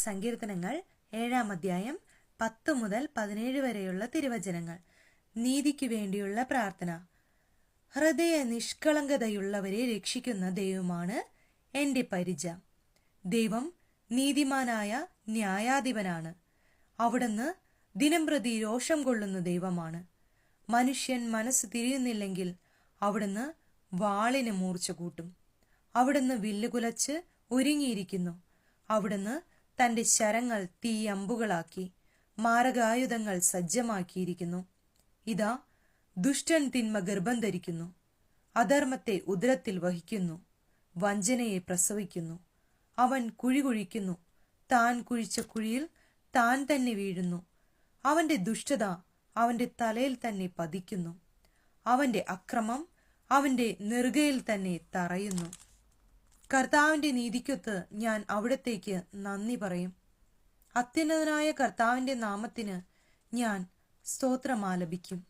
സങ്കീർത്തനങ്ങൾ 7-ാം അധ്യായം 10 മുതൽ 17 വരെയുള്ള തിരുവചനങ്ങൾ. നീതിക്കു വേണ്ടിയുള്ള പ്രാർത്ഥന. ഹൃദയ നിഷ്കളങ്കതയുള്ളവരെ രക്ഷിക്കുന്ന ദൈവമാണ് എൻ്റെ പരിച. ദൈവം നീതിമാനായ ന്യായാധിപനാണ്. അവിടുന്ന് ദിനംപ്രതി രോഷം കൊള്ളുന്ന ദൈവമാണ്. മനുഷ്യൻ മനസ്സ് തിരിയുന്നില്ലെങ്കിൽ അവിടുന്ന് വാളിന് മൂർച്ച കൂട്ടും. അവിടുന്ന് വില്ലുകുലച്ച് ഒരുങ്ങിയിരിക്കുന്നു. അവിടുന്ന് തന്റെ ശരങ്ങൾ തീയമ്പുകളാക്കി മാരകായുധങ്ങൾ സജ്ജമാക്കിയിരിക്കുന്നു. ഇതാ, ദുഷ്ടൻ തിന്മ ഗർഭം ധരിക്കുന്നു, അധർമ്മത്തെ ഉദരത്തിൽ വഹിക്കുന്നു, വഞ്ചനയെ പ്രസവിക്കുന്നു. അവൻ കുഴി കുഴിക്കുന്നു, താൻ കുഴിച്ച കുഴിയിൽ താൻ തന്നെ വീഴുന്നു. അവന്റെ ദുഷ്ടത അവന്റെ തലയിൽ തന്നെ പതിക്കുന്നു, അവന്റെ അക്രമം അവന്റെ നെറുകയിൽ തന്നെ തറയുന്നു. കർത്താവിന്റെ നീതിക്കൊത്ത് ഞാൻ അവിടത്തേക്ക് നന്ദി പറയും. അത്യുന്നതനായ കർത്താവിന്റെ നാമത്തിന് ഞാൻ സ്തോത്രമാലപിക്കും.